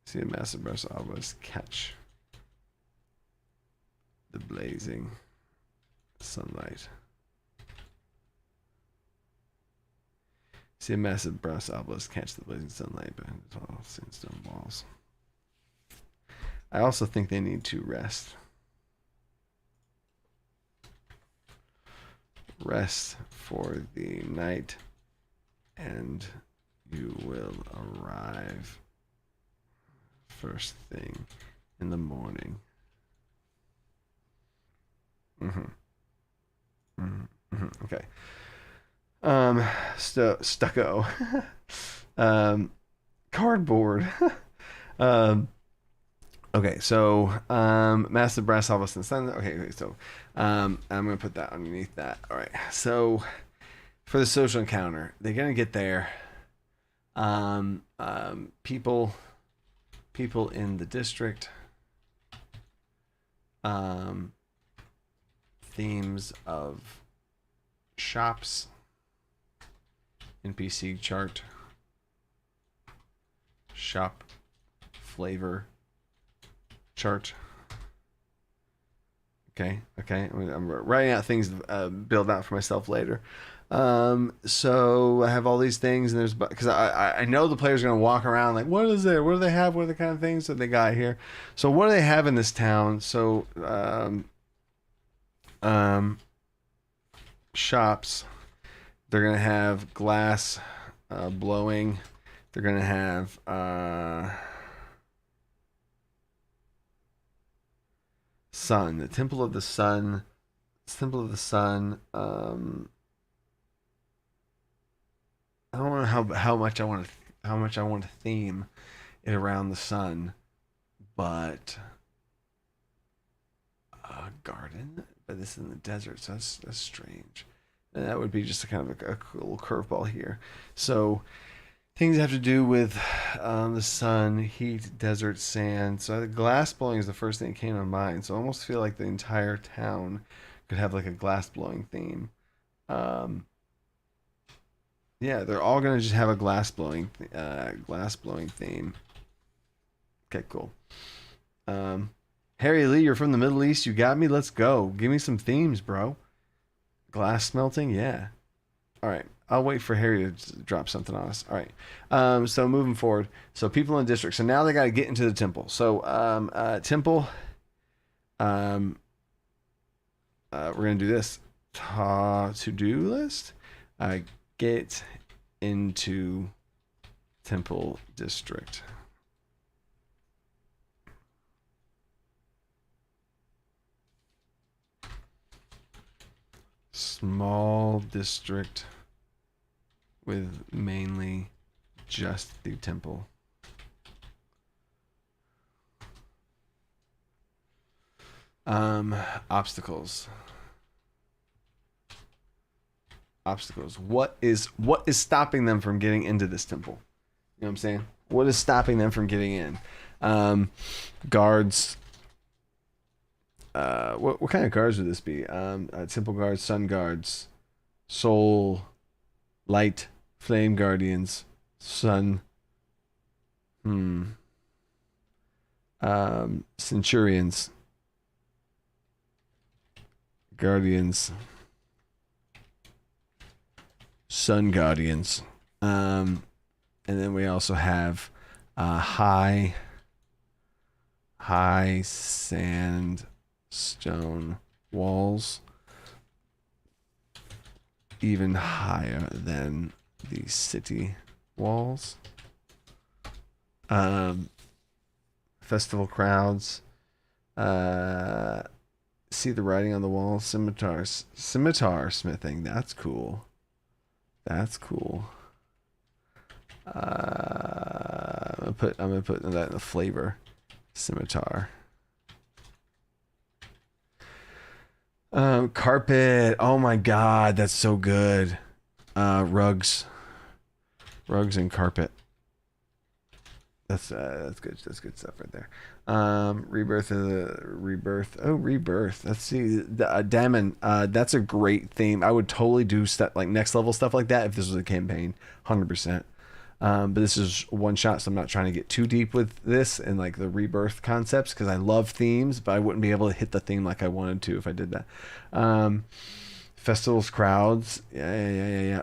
S1: See a massive brass obelisk catch the blazing sunlight. See a massive brass obelisk catch the blazing sunlight behind the tall sandstone walls. I also think they need to rest. Rest for the night, and you will arrive first thing in the morning. Okay. Stucco. Cardboard. Okay, so massive brass obelisk in the sun. Okay, so I'm gonna put that underneath that. All right, so for the social encounter, they're gonna get there. People in the district. Themes of shops. NPC chart. Shop flavor chart. Okay. I'm writing out things to build out for myself later. So I have all these things, and there's because I know the player's gonna walk around like, what is there? What do they have? What are the kind of things that they got here? So what do they have in this town? So shops. They're gonna have glass blowing. They're gonna have sun. The Temple of the Sun. Temple of the Sun. I don't know how much I want to theme it around the sun, but a garden. But this is in the desert, so that's strange. And that would be just a kind of a cool curveball here. So things have to do with the sun, heat, desert, sand. So the glass blowing is the first thing that came to mind. So I almost feel like the entire town could have like a glass blowing theme. Yeah, they're all gonna just have a glass blowing theme. Okay, cool. Harry Lee, you're from the Middle East. You got me. Let's go. Give me some themes, bro. Glass smelting, yeah. All right, I'll wait for Harry to drop something on us. All right. So moving forward. So people in the district. So now they got to get into the temple. So temple. We're gonna do this. To-do list. Get into temple district. Small district with mainly just the temple. Obstacles. What is stopping them from getting into this temple? You know what I'm saying? What is stopping them from getting in? Guards. What kind of guards would this be? Temple guards, sun guards, soul, light, flame guardians, sun. Centurions, guardians, sun guardians. And then we also have high sandstone walls, even higher than the city walls. Festival crowds. See the writing on the wall. Scimitar smithing. That's cool. I'm gonna put that in the flavor. Scimitar. Carpet. Oh my god, that's so good. Rugs and carpet. That's good. That's good stuff right there. Rebirth. Oh, rebirth. Let's see. Damon. That's a great theme. I would totally do stuff like next level stuff like that if this was a campaign, 100%. But this is one shot, so I'm not trying to get too deep with this and like the rebirth concepts because I love themes, but I wouldn't be able to hit the theme like I wanted to if I did that. Festivals, crowds, yeah.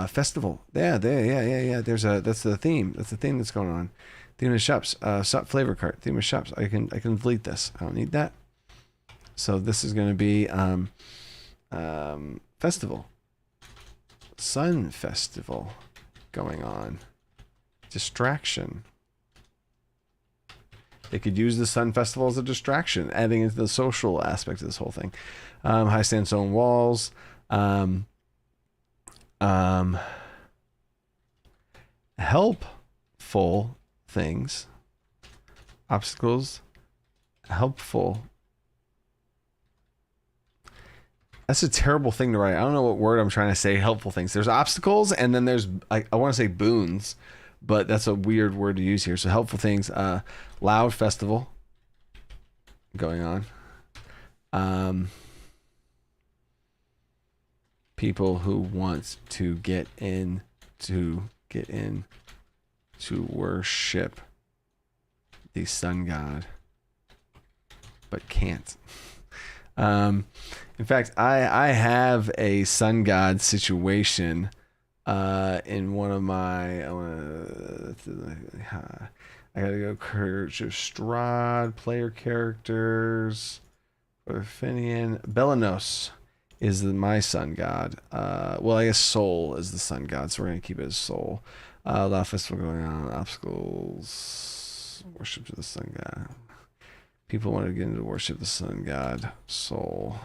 S1: Festival, yeah. That's the theme. That's the theme that's going on. Theme of shops, shop flavor cart. Theme of shops. I can delete this. I don't need that. So this is going to be festival, sun festival going on. Distraction. They could use the sun festival as a distraction, adding into the social aspect of this whole thing. High sandstone walls. Helpful things. Obstacles. Helpful. That's a terrible thing to write. I don't know what word I'm trying to say. Helpful things. There's obstacles, and then there's I want to say boons, but that's a weird word to use here. So helpful things. Loud festival going on. People who want to get in to worship the sun god, but can't. In fact, I have a sun god situation in one of my. I gotta go Strahd player characters. Orphanian Belanos is my sun god. Well, I guess Sol is the sun god, so we're gonna keep it as Sol. Allow festival going on. Obstacles. Worship to the sun god. People want to get into worship the sun god, Sol,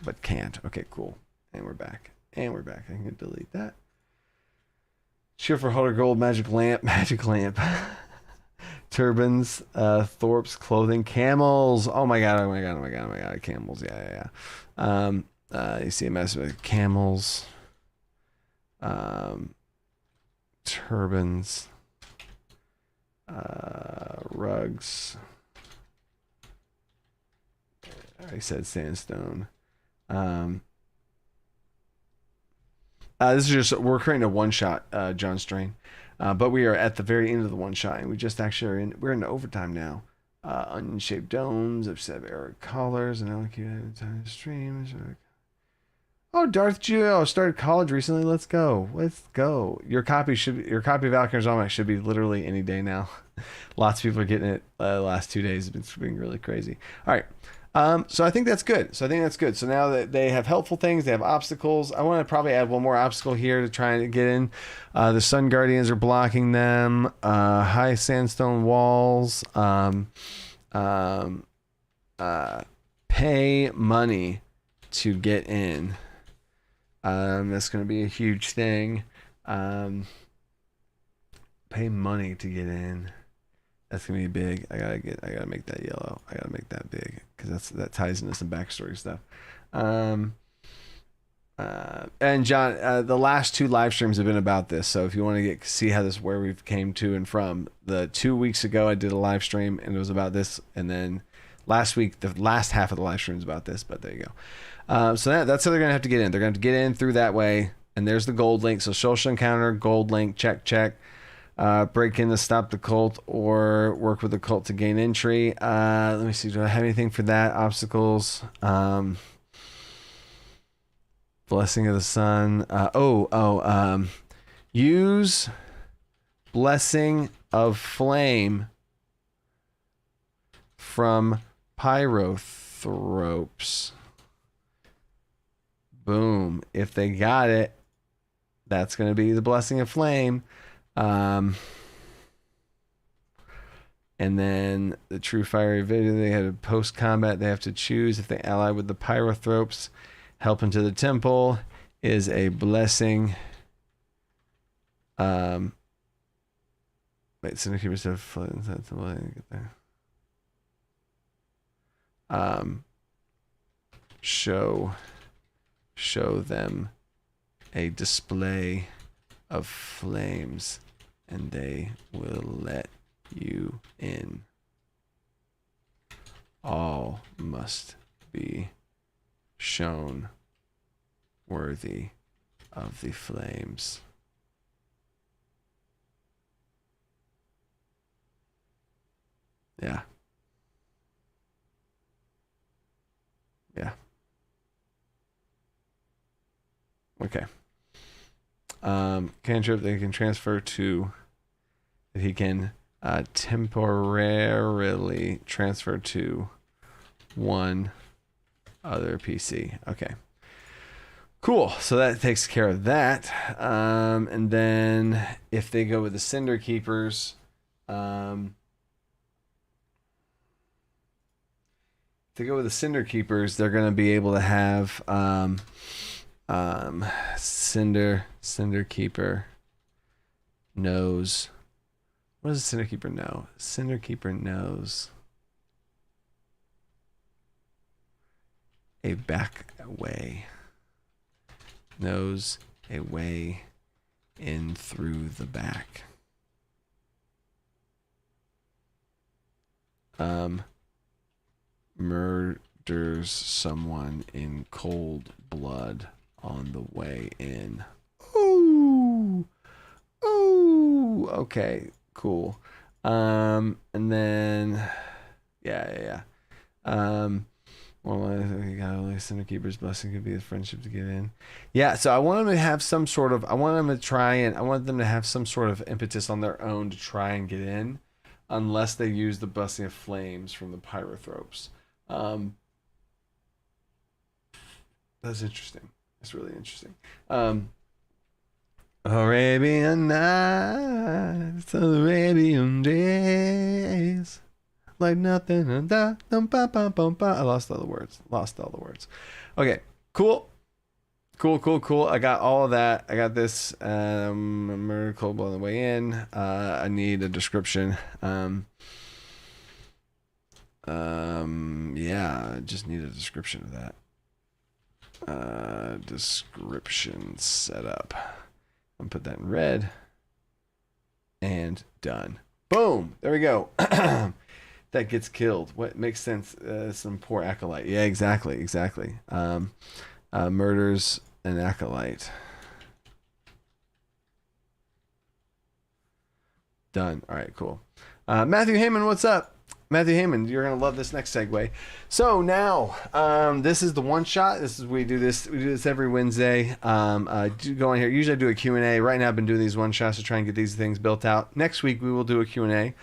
S1: but can't. Okay, cool. And we're back. And we're back. I can delete that. Cheer for Huller Gold, Magic Lamp, Magic Lamp. Turbans, Thorpe's clothing, camels. Oh my god, oh my god, oh my god, oh my god, camels. Yeah. You see a mess with camels, turbans, rugs. I said sandstone. This is just, we're creating a one-shot, John Strain. But we are at the very end of the one shot, and we just actually are we're in overtime now. Onion shaped domes, upset Eric collars, and allocated time streams. Oh, Darth Geo started college recently. Let's go. Your copy of Valkyrie's Almanac should be literally any day now. Lots of people are getting it the last 2 days. It's been really crazy. All right. So I think that's good. So now that they have helpful things, they have obstacles. I want to probably add one more obstacle here to try and get in. The Sun Guardians are blocking them. High sandstone walls. Pay money to get in. That's going to be a huge thing. Pay money to get in. That's gonna be big. I gotta make that yellow. I gotta make that big because that ties into some backstory stuff. And John, the last 2 live streams have been about this. So if you want to see how this, where we've came to and from, the 2 weeks ago I did a live stream and it was about this, and then last week the last half of the live stream is about this. But there you go. So that's how they're gonna have to get in. They're gonna have to get in through that way. And there's the gold link. So social encounter, gold link, check. Break in to stop the cult or work with the cult to gain entry. Let me see. Do I have anything for that? Obstacles. Blessing of the sun. Use blessing of flame from pyrothropes. Boom. If they got it, that's going to be the blessing of flame. And then the true fiery video, they had a post combat, they have to choose if they ally with the pyrothropes. Help into the temple is a blessing. Wait, so keep yourself inside the way get there. Show them a display of flames and they will let you in. All must be shown worthy of the flames. Yeah. Okay. Cantrip they can transfer to, that he can temporarily transfer to one other PC. Okay. Cool. So that takes care of that. And then if they go with the Cinder Keepers, they're going to be able to have Cinder Keeper knows. What does a Cinder Keeper know? Cinder Keeper knows a back way. Knows a way in through the back. Murders someone in cold blood on the way in. Ooh. Okay, cool. And then well, you got only Cinder Keeper's blessing could be the friendship to get in. Yeah, so I want them to have some sort of, I want them to have some sort of impetus on their own to try and get in, unless they use the blessing of flames from the pyrothropes. That's interesting. That's really interesting. Arabian Nights, Arabian days, like nothing. I lost all the words. Okay, cool. I got all of that. I got this miracle on the way in. I need a description. Yeah, I just need a description of that. Description setup. I'm gonna put that in red. And done. Boom. There we go. That gets killed. What makes sense? Some poor acolyte. Yeah, exactly. Murders an acolyte. Done. All right, cool. Matthew Heyman, what's up? Matthew Heyman, you're gonna love this next segue. So now, this is the one shot. We do this every Wednesday. I do go in here. Usually I do a Q&A. Right now I've been doing these one shots to try and get these things built out. Next week we will do a Q&A.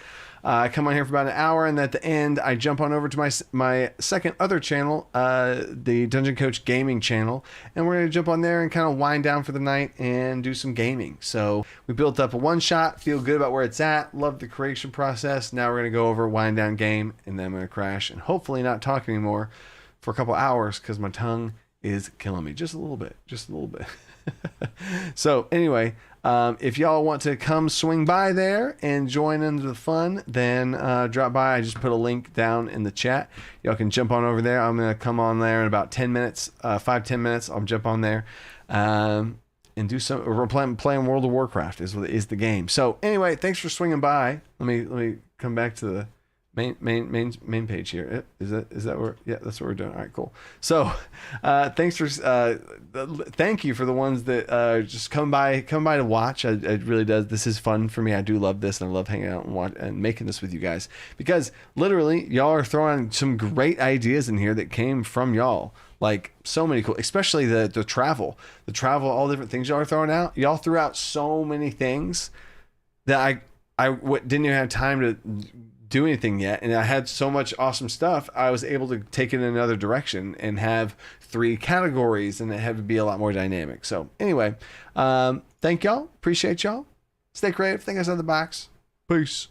S1: I come on here for about an hour, and at the end, I jump on over to my second other channel, the Dungeon Coach Gaming channel, and we're going to jump on there and kind of wind down for the night and do some gaming. So we built up a one-shot, feel good about where it's at, love the creation process. Now we're going to go over, wind down game, and then I'm going to crash and hopefully not talk anymore for a couple hours because my tongue is killing me. Just a little bit. So anyway, if y'all want to come swing by there and join into the fun, then drop by. I just put a link down in the chat. Y'all can jump on over there. I'm going to come on there in about 10 minutes, 5-10 minutes. I'll jump on there and do some. We're playing World of Warcraft is the game. So anyway, thanks for swinging by. Let me come back to the main page here. Is that where? Yeah, that's what we're doing. All right, cool. So thank you for the ones that just come by to watch. It really does. This is fun for me. I do love this, and I love hanging out and watch and making this with you guys, because literally y'all are throwing some great ideas in here that came from y'all. Like so many cool, especially the travel, all different things y'all are throwing out. Y'all threw out so many things that I didn't even have time to do anything yet, and I had so much awesome stuff. I was able to take it in another direction and have 3 categories, and it had to be a lot more dynamic. So anyway, thank y'all, appreciate y'all, stay creative, think outside the box, peace.